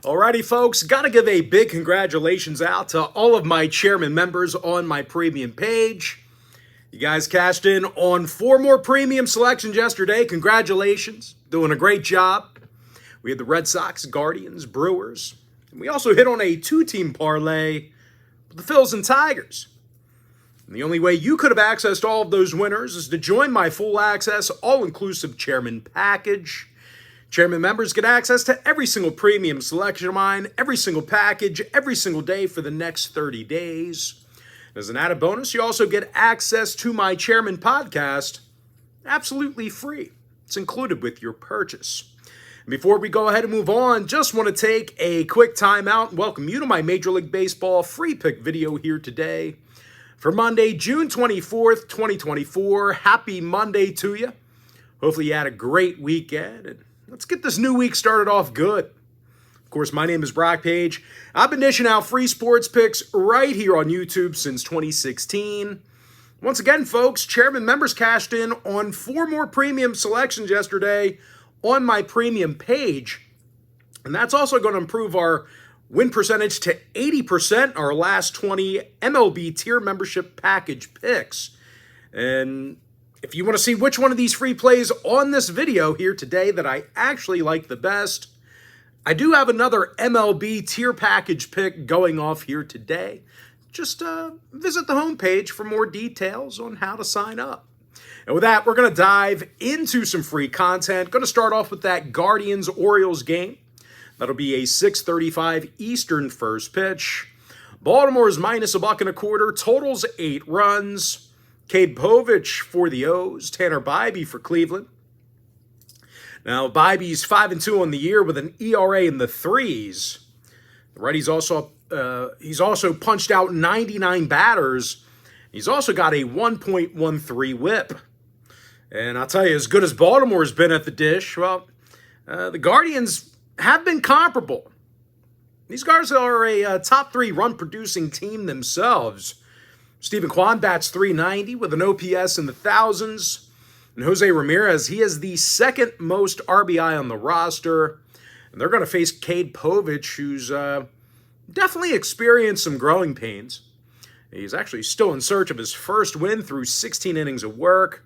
Alrighty, folks, gotta give a big congratulations out to all of my chairman members on my premium page. You guys cashed in on 4 more premium selections yesterday. Congratulations. Doing a great job. We had the Red Sox, Guardians, Brewers. And we also hit on a 2-team parlay with the Phillies and Tigers. And the only way you could have accessed all of those winners is to join my full access, all-inclusive chairman package. Chairman members get access to every single premium selection of mine, every single package, every single day for the next 30 days. As an added bonus, you also get access to my Chairman podcast absolutely free. It's included with your purchase. And before we go ahead and move on, just want to take a quick time out and welcome you to my Major League Baseball free pick video here today for Monday, June 24th, 2024. Happy Monday to you. Hopefully you had a great weekend, and let's get this new week started off good. Of course, my name is Brock Page. I've been dishing out free sports picks right here on YouTube since 2016. Once again, folks, chairman members cashed in on 4 more premium selections yesterday on my premium page. And that's also going to improve our win percentage to 80%, our last 20 MLB tier membership package picks. And if you want to see which one of these free plays on this video here today that I actually like the best, I do have another MLB tier package pick going off here today. Just visit the homepage for more details on how to sign up. And with that, we're going to dive into some free content. Going to start off with that Guardians-Orioles game. That'll be a 6:35 Eastern first pitch. Baltimore's minus -1.25. Totals 8 runs. Cade Povich for the O's. Tanner Bybee for Cleveland. Now, Bybee's 5-2 on the year with an ERA in the 3s. The righty's he's also punched out 99 batters. He's also got a 1.13 whip. And I'll tell you, as good as Baltimore's been at the dish, well, the Guardians have been comparable. These guys are a top 3 run-producing team themselves. Steven Kwan bats .390 with an OPS in the thousands. And Jose Ramirez, he has the second most RBI on the roster. And they're going to face Cade Povich, who's definitely experienced some growing pains. He's actually still in search of his first win through 16 innings of work.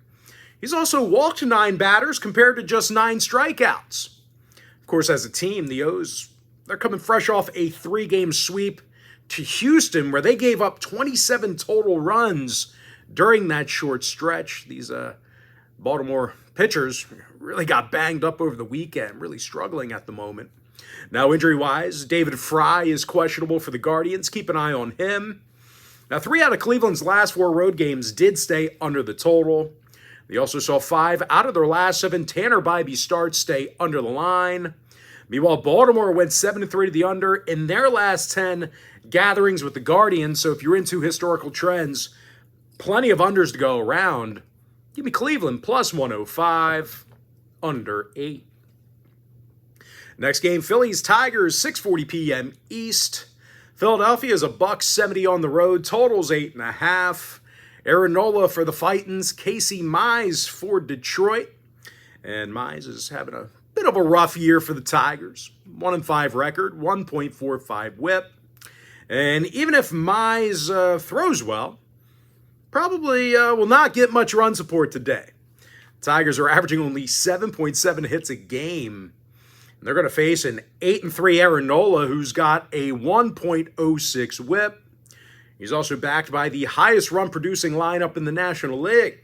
He's also walked 9 batters compared to just 9 strikeouts. Of course, as a team, the O's, they're coming fresh off a 3-game sweep to Houston, where they gave up 27 total runs during that short stretch. These Baltimore pitchers really got banged up over the weekend, really struggling at the moment. Now, injury-wise, David Fry is questionable for the Guardians. Keep an eye on him. Now, 3 out of Cleveland's last 4 road games did stay under the total. They also saw 5 out of their last 7 Tanner Bybee starts stay under the line. Meanwhile, Baltimore went 7-3 to the under in their last 10 gatherings with the Guardians. So if you're into historical trends, plenty of unders to go around. Give me Cleveland plus 105, under 8. Next game, Phillies, Tigers, 6:40 p.m. East. Philadelphia is a $1.70 on the road. Totals 8.5. Aaron Nola for the Titans. Casey Mize for Detroit. And Mize is having a bit of a rough year for the Tigers. 1-5 record, 1.45 whip. And even if Mize throws well, probably will not get much run support today. Tigers are averaging only 7.7 hits a game. And they're going to face an 8-3 Aaron Nola, who's got a 1.06 whip. He's also backed by the highest run-producing lineup in the National League.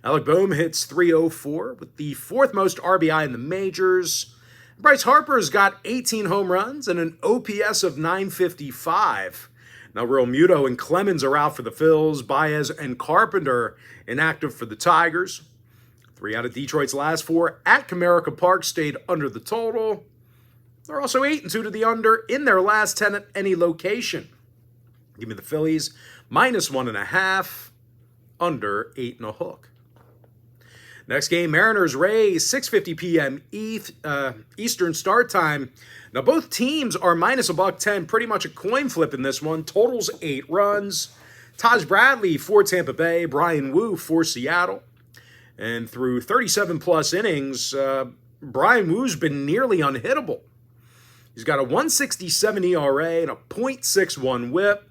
Alec Boehm hits .304 with the 4th most RBI in the majors. Bryce Harper's got 18 home runs and an OPS of .955. Now, Real Muto and Clemens are out for the Phils. Baez and Carpenter inactive for the Tigers. 3 out of Detroit's last 4 at Comerica Park stayed under the total. They're also 8-2 to the under in their last 10 at any location. Give me the Phillies minus 1.5, under 8.5. Next game, Mariners-Rays, 6:50 p.m. Eastern start time. Now, both teams are minus $1.10, pretty much a coin flip in this one. Totals 8 runs. Taj Bradley for Tampa Bay, Brian Wu for Seattle. And through 37-plus innings, Brian Wu's been nearly unhittable. He's got a 1.67 ERA and a .61 WHIP.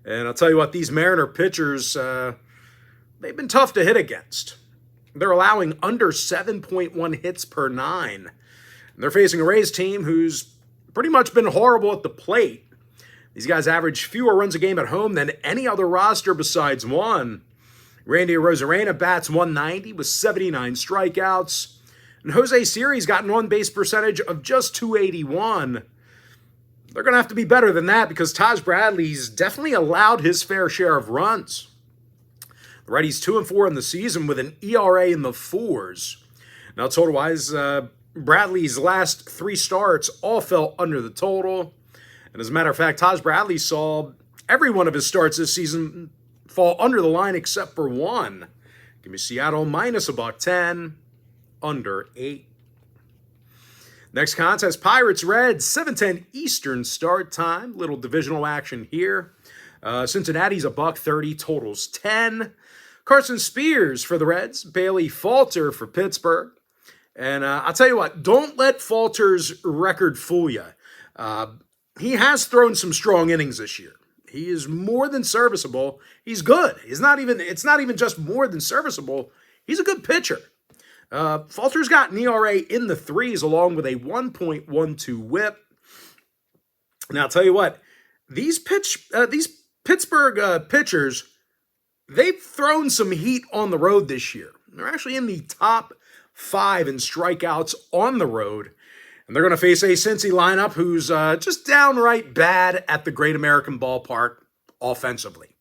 And I'll tell you what, these Mariner pitchers, they've been tough to hit against. They're allowing under 7.1 hits per nine. And they're facing a Rays team who's pretty much been horrible at the plate. These guys average fewer runs a game at home than any other roster besides one. Randy Arozarena bats .190 with 79 strikeouts. And Jose Siri's got an on-base percentage of just .281. They're going to have to be better than that because Taj Bradley's definitely allowed his fair share of runs. The righty's 2-4 in the season with an ERA in the fours. Now, total-wise, Bradley's last 3 starts all fell under the total. And as a matter of fact, Taj Bradley saw every one of his starts this season fall under the line except for one. Give me Seattle minus a $1.10, under 8. Next contest, Pirates-Reds, 7:10 Eastern start time. Little divisional action here. Cincinnati's a $1.30, totals 10. Carson Spears for the Reds, Bailey Falter for Pittsburgh. And I'll tell you what, don't let Falter's record fool you. He has thrown some strong innings this year. He is more than serviceable. He's good. It's not even just more than serviceable. He's a good pitcher. Falter's got an ERA in the 3s along with a 1.12 WHIP. Now, I'll tell you what, these Pittsburgh pitchers, they've thrown some heat on the road this year. They're actually in the top 5 in strikeouts on the road. And they're going to face a Cincy lineup who's just downright bad at the Great American Ballpark offensively.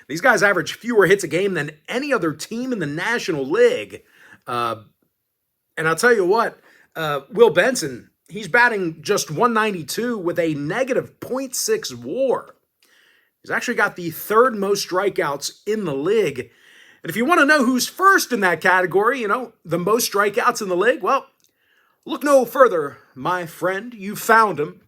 These guys average fewer hits a game than any other team in the National League. And I'll tell you what, Will Benson, he's batting just .192 with a negative .6 WAR. He's actually got the 3rd most strikeouts in the league. And if you want to know who's first in that category, the most strikeouts in the league, well, look no further, my friend. You found him.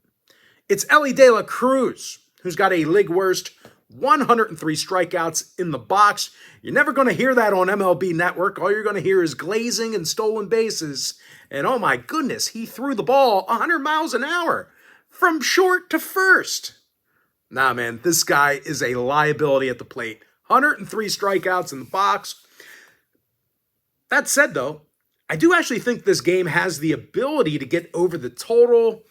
It's Elly De La Cruz, who's got a league worst 103 strikeouts in the box. You're never going to hear that on MLB Network. All you're going to hear is glazing and stolen bases. And oh my goodness, he threw the ball 100 miles an hour from short to first. Nah, man, this guy is a liability at the plate. 103 strikeouts in the box. That said, though, I do actually think this game has the ability to get over the total.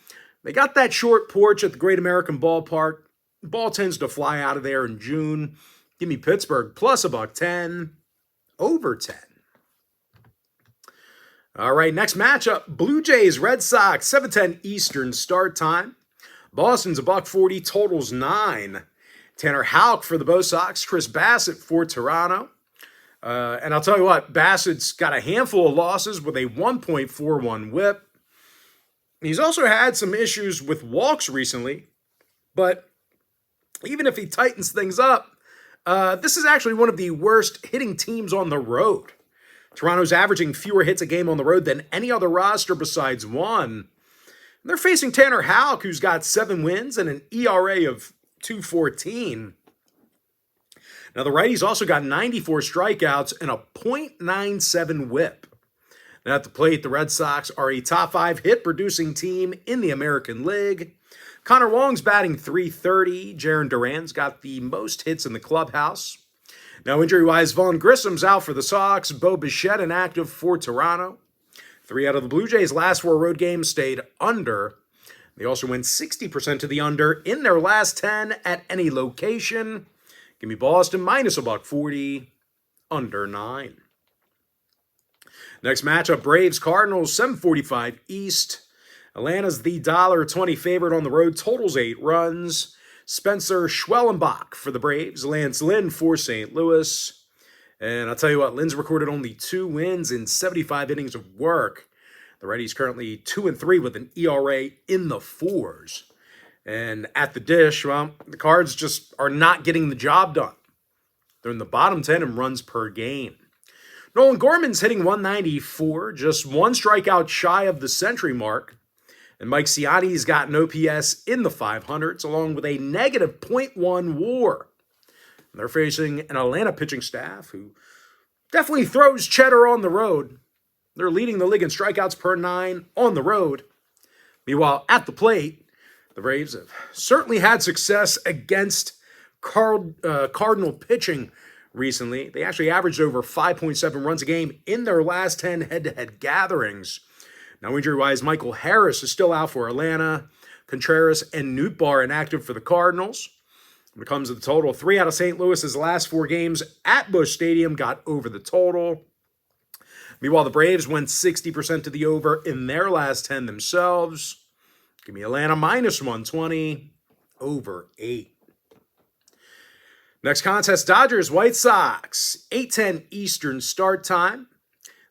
They got that short porch at the Great American Ballpark. The ball tends to fly out of there in June. Give me Pittsburgh plus a $1.10, over 10. All right, next matchup, Blue Jays, Red Sox, 7:10 Eastern start time. Boston's a $1.40, totals 9. Tanner Houck for the Bo Sox, Chris Bassett for Toronto. And I'll tell you what, Bassett's got a handful of losses with a 1.41 WHIP. He's also had some issues with walks recently, but even if he tightens things up, this is actually one of the worst hitting teams on the road. Toronto's averaging fewer hits a game on the road than any other roster besides one. And they're facing Tanner Houck, who's got 7 wins and an ERA of .214. Now, the righty's also got 94 strikeouts and a .97 WHIP. Now, at the plate, the Red Sox are a top 5 hit-producing team in the American League. Connor Wong's batting .330. Jarren Duran's got the most hits in the clubhouse. Now, injury-wise, Vaughn Grissom's out for the Sox. Bo Bichette inactive for Toronto. 3 out of the Blue Jays' last 4 road games stayed under. They also went 60% to the under in their last 10 at any location. Give me Boston minus a $1.40, under 9. Next matchup, Braves Cardinals, 7:45 East. Atlanta's the $1.20 favorite on the road, totals 8 runs. Spencer Schwellenbach for the Braves, Lance Lynn for St. Louis. And I'll tell you what, Lynn's recorded only 2 wins in 75 innings of work. The righty's currently 2-3 with an ERA in the 4s. And at the dish, well, the Cards just are not getting the job done. They're in the bottom 10 in runs per game. Nolan Gorman's hitting .194, just 1 strikeout shy of the century mark. And Mike Ciani's got an OPS in the 500s, along with a negative .1 WAR. And they're facing an Atlanta pitching staff who definitely throws cheddar on the road. They're leading the league in strikeouts per 9 on the road. Meanwhile, at the plate, The Braves have certainly had success against Cardinal pitching recently. They actually averaged over 5.7 runs a game in their last 10 head-to-head gatherings. Now, injury-wise, Michael Harris is still out for Atlanta. Contreras and Nootbaar inactive for the Cardinals. When it comes to the total, 3 out of St. Louis's last 4 games at Busch Stadium got over the total. Meanwhile, the Braves went 60% to the over in their last 10 themselves. Give me Atlanta minus 120, over 8. Next contest, Dodgers, White Sox, 8:10 Eastern start time.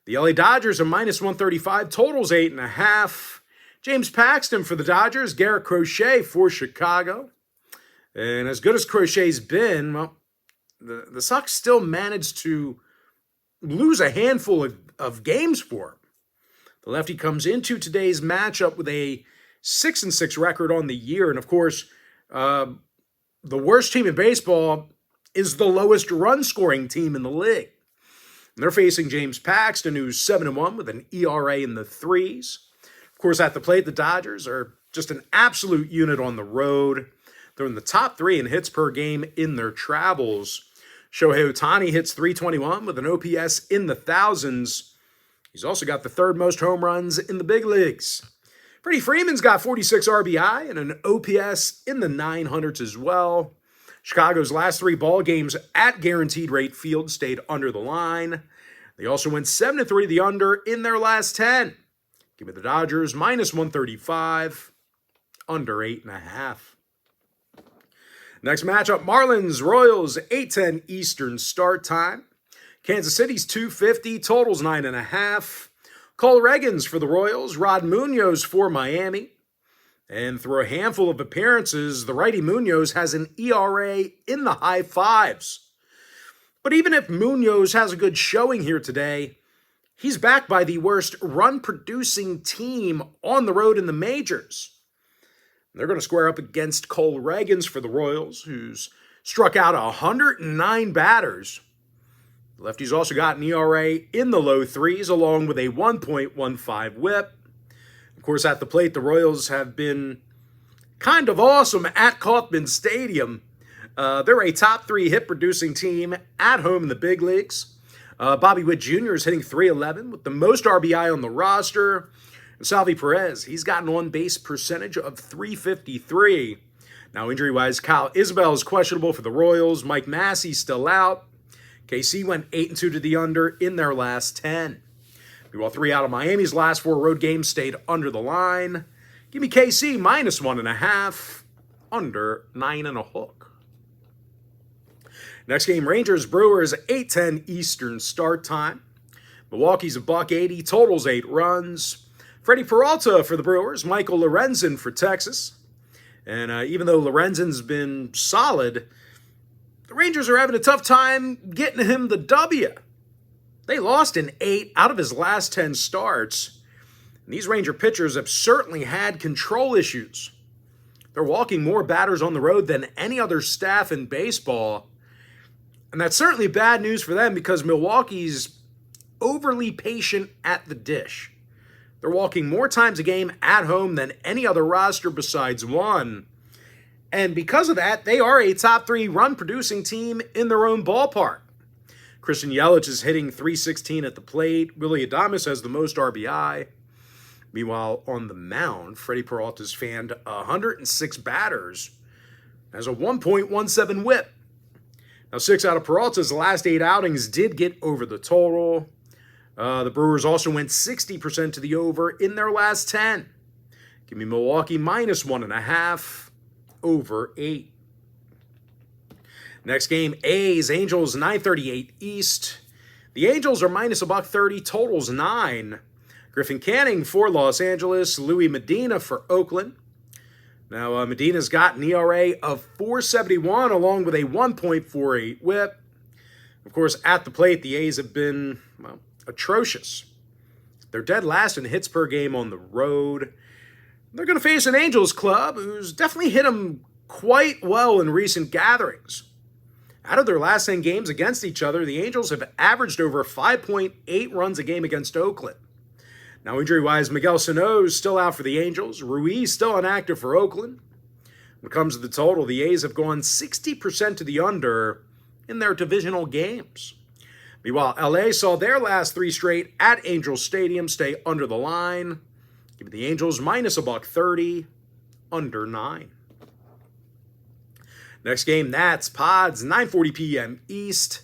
The LA Dodgers are minus 135, totals 8.5. James Paxton for the Dodgers, Garrett Crochet for Chicago. And as good as Crochet's been, well, the Sox still managed to lose a handful of games for him. The lefty comes into today's matchup with a 6-6 record on the year. And of course, the worst team in baseball is the lowest run-scoring team in the league. And they're facing James Paxton, who's 7-1 with an ERA in the 3s. Of course, at the plate, the Dodgers are just an absolute unit on the road. They're in the top 3 in hits per game in their travels. Shohei Ohtani hits .321 with an OPS in the thousands. He's also got the 3rd most home runs in the big leagues. Freddie Freeman's got 46 RBI and an OPS in the 900s as well. Chicago's last 3 ball games at Guaranteed Rate Field stayed under the line. They also went 7-3 to the under in their last 10. Give me the Dodgers minus 135, under 8.5. Next matchup, Marlins, Royals, 8:10 Eastern start time. Kansas City's 250, totals 9.5. Cole Reagans for the Royals, Rod Munoz for Miami. And through a handful of appearances, the righty Munoz has an ERA in the high 5s. But even if Munoz has a good showing here today, he's backed by the worst run-producing team on the road in the majors. They're going to square up against Cole Reagans for the Royals, who's struck out 109 batters. The lefty's also got an ERA in the low 3s, along with a 1.15 whip. Of course, at the plate, the Royals have been kind of awesome at Kauffman Stadium. They're a top 3 hit-producing team at home in the big leagues. Bobby Witt Jr. is hitting .311 with the most RBI on the roster. And Salvi Perez, he's got an on-base percentage of .353. Now, injury-wise, Kyle Isbell is questionable for the Royals. Mike Massey's still out. KC went 8-2 to the under in their last 10. Meanwhile, 3 out of Miami's last 4 road games stayed under the line. Give me KC minus 1.5, under 9.5. Next game, Rangers, Brewers, 8:10 Eastern start time. Milwaukee's a $180, totals 8 runs. Freddie Peralta for the Brewers, Michael Lorenzen for Texas. And even though Lorenzen's been solid, the Rangers are having a tough time getting him the W. They lost in 8 out of his last 10 starts. And these Ranger pitchers have certainly had control issues. They're walking more batters on the road than any other staff in baseball. And that's certainly bad news for them because Milwaukee's overly patient at the dish. They're walking more times a game at home than any other roster besides one. And because of that, they are a top 3 run-producing team in their own ballpark. Christian Yelich is hitting .316 at the plate. Willy Adames has the most RBI. Meanwhile, on the mound, Freddie Peralta's fanned 106 batters, has a 1.17 whip. Now, 6 out of Peralta's last 8 outings did get over the total. The Brewers also went 60% to the over in their last 10. Give me Milwaukee minus 1.5, over 8. Next game, A's, Angels, 9:38 East. The Angels are minus $130, totals 9. Griffin Canning for Los Angeles, Louis Medina for Oakland. Now, Medina's got an ERA of .471 along with a 1.48 whip. Of course, at the plate, the A's have been, well, atrocious. They're dead last in hits per game on the road. They're going to face an Angels club who's definitely hit them quite well in recent gatherings. Out of their last 10 games against each other, the Angels have averaged over 5.8 runs a game against Oakland. Now, injury-wise, Miguel Sano is still out for the Angels. Ruiz still inactive for Oakland. When it comes to the total, the A's have gone 60% to the under in their divisional games. Meanwhile, LA saw their last 3 straight at Angels Stadium stay under the line. Give me the Angels minus $1.30, under 9. Next game, Nats, Pods, 9:40 p.m. East.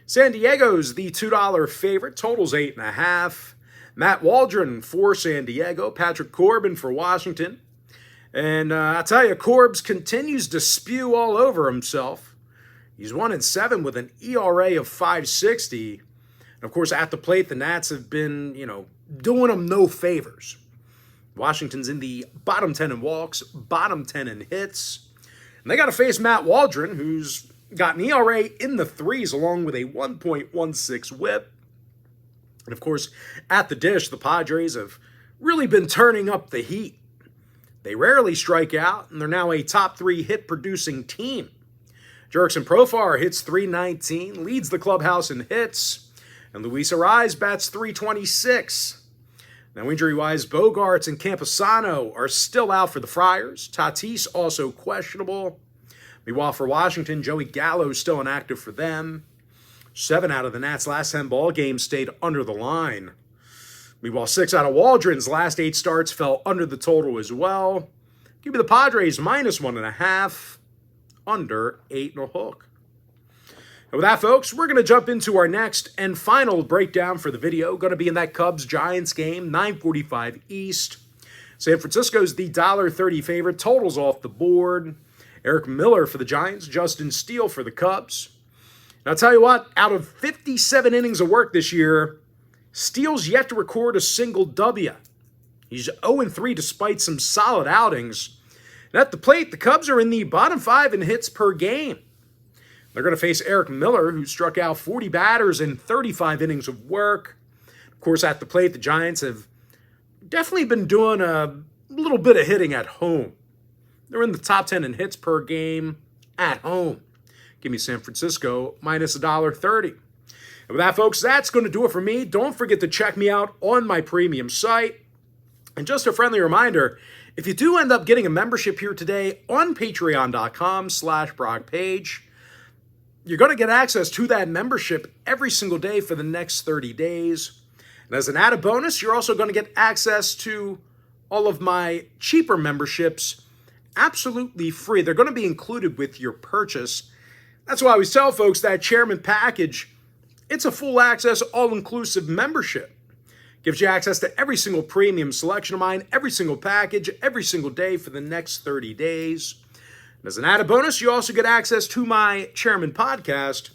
San Diego's the $2 favorite, totals 8.5. Matt Waldron for San Diego, Patrick Corbin for Washington. And I'll tell you, Corbs continues to spew all over himself. He's 1-7 with an ERA of 5.60. And of course, at the plate, the Nats have been, doing him no favors. Washington's in the bottom 10 in walks, bottom 10 in hits. And they got to face Matt Waldron, who's got an ERA in the 3s along with a 1.16 whip. And of course, at the dish, the Padres have really been turning up the heat. They rarely strike out, and they're now a top 3 hit-producing team. Jurickson Profar hits .319, leads the clubhouse in hits, and Luis Arraez bats .326. Now, injury-wise, Bogarts and Camposano are still out for the Friars. Tatis also questionable. Meanwhile, for Washington, Joey Gallo still inactive for them. 7 out of the Nats' last 10 ball games stayed under the line. Meanwhile, 6 out of Waldron's last 8 starts fell under the total as well. Give me the Padres minus 1.5, under 8.5. And with that, folks, we're going to jump into our next and final breakdown for the video. Going to be in that Cubs-Giants game, 9:45 East. San Francisco's the $1.30 favorite, totals off the board. Eric Miller for the Giants, Justin Steele for the Cubs. And I'll tell you what, out of 57 innings of work this year, Steele's yet to record a single W. He's 0-3 despite some solid outings. And at the plate, the Cubs are in the bottom 5 in hits per game. They're going to face Eric Miller, who struck out 40 batters in 35 innings of work. Of course, at the plate, the Giants have definitely been doing a little bit of hitting at home. They're in the top 10 in hits per game at home. Give me San Francisco minus $1.30. And with that, folks, that's going to do it for me. Don't forget to check me out on my premium site. And just a friendly reminder, if you do end up getting a membership here today on patreon.com/BrockPage, you're going to get access to that membership every single day for the next 30 days. And as an added bonus, you're also going to get access to all of my cheaper memberships absolutely free. They're going to be included with your purchase. That's why I always tell folks that Chairman Package, it's a full access, all-inclusive membership. Gives you access to every single premium selection of mine, every single package, every single day for the next 30 days. And as an added bonus, you also get access to my Chairman Podcast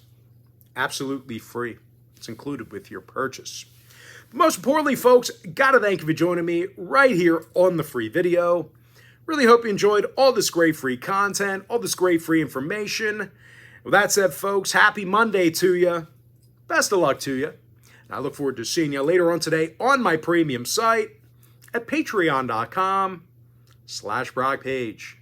absolutely free. It's included with your purchase. But most importantly, folks, got to thank you for joining me right here on the free video. Really hope you enjoyed all this great free content, all this great free information. With that said, folks, happy Monday to you. Best of luck to you. And I look forward to seeing you later on today on my premium site at patreon.com/BrockPage.